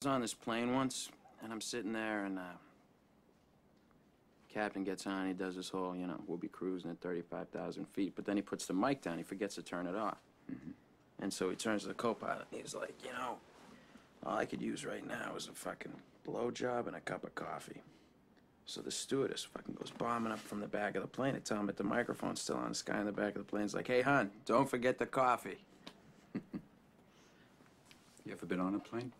was on this plane once, and I'm sitting there, and captain gets on, he does this whole, you know, we'll be cruising at 35,000 feet, but then he puts the mic down, he forgets to turn it off. And so he turns to the co-pilot, and he's like, you know, all I could use right now is a fucking blowjob and a cup of coffee. So the stewardess fucking goes bombing up from the back of the plane to tell him that the microphone's still on. This guy in the back of the plane's like, hey, hon, don't forget the coffee. You ever been on a plane?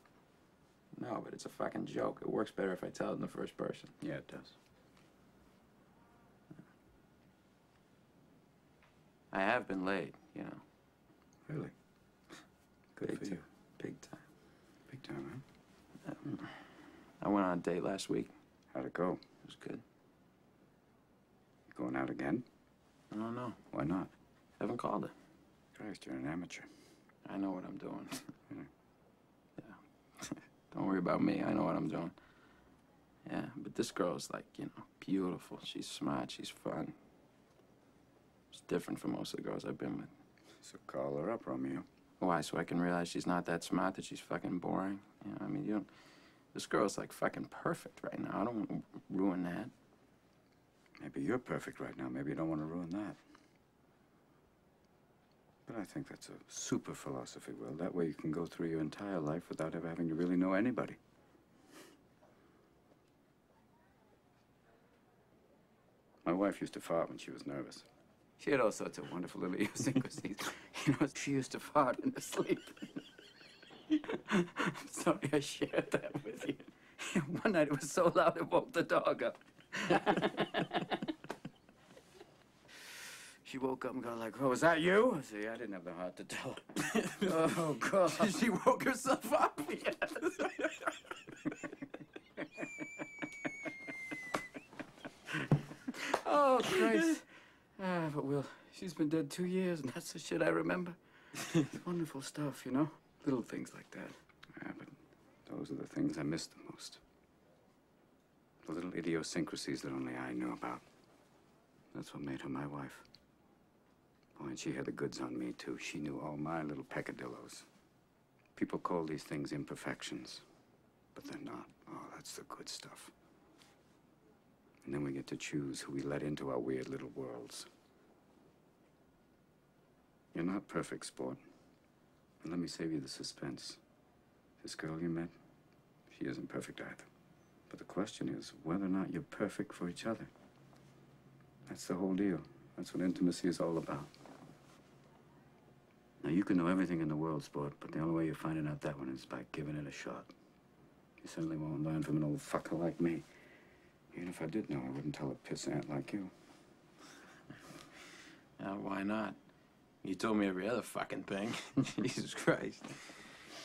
No, but it's a fucking joke. It works better if I tell it in the first person. Yeah, it does. I have been laid, you know. Really? Good Big for you. time. Big time. Big time, huh? I went on a date last week. How'd it go? It was good. You going out again? I don't know. Why not? Haven't called her. Christ, you're an amateur. I know what I'm doing. Really? Yeah. Don't worry about me. I know what I'm doing. Yeah, but this girl's like, you know, beautiful. She's smart. She's fun. It's different from most of the girls I've been with. So call her up, Romeo. Why? So I can realize she's not that smart, that she's fucking boring? You know, I mean, you don't... This girl's like fucking perfect right now. I don't want to ruin that. Maybe you're perfect right now. Maybe you don't want to ruin that. But I think that's a super philosophy, Will. That way you can go through your entire life without ever having to really know anybody. My wife used to fart when she was nervous. She had all sorts of wonderful little idiosyncrasies. You know, she used to fart in her sleep. I'm sorry I shared that with you. One night it was so loud it woke the dog up. She woke up and got like, oh, was that you? I said, yeah, I didn't have the heart to tell her. Oh, God. She woke herself up? Yes. Oh, Christ. But Will, she's been dead 2 years, and that's the shit I remember. It's wonderful stuff, you know? Little things like that. Yeah, but those are the things I miss the most. The little idiosyncrasies that only I knew about. That's what made her my wife. Oh, and she had the goods on me, too. She knew all my little peccadillos. People call these things imperfections, but they're not. Oh, that's the good stuff. And then we get to choose who we let into our weird little worlds. You're not perfect, sport. And let me save you the suspense. This girl you met, she isn't perfect either. But the question is whether or not you're perfect for each other. That's the whole deal. That's what intimacy is all about. Now, you can know everything in the world, sport, but the only way you're finding out that one is by giving it a shot. You certainly won't learn from an old fucker like me. Even if I did know, I wouldn't tell a pissant like you. Why not? You told me every other fucking thing. Jesus Christ.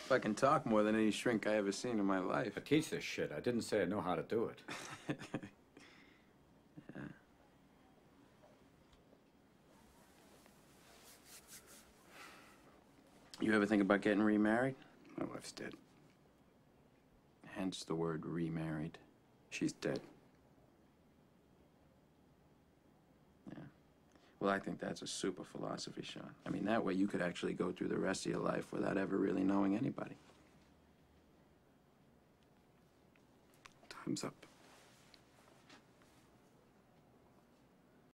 Fucking talk more than any shrink I ever seen in my life. I teach this shit. I didn't say I know how to do it. Yeah. You ever think about getting remarried? My wife's dead. Hence the word remarried. She's dead. Yeah. Well, I think that's a super philosophy, Sean. I mean, that way you could actually go through the rest of your life without ever really knowing anybody. Time's up.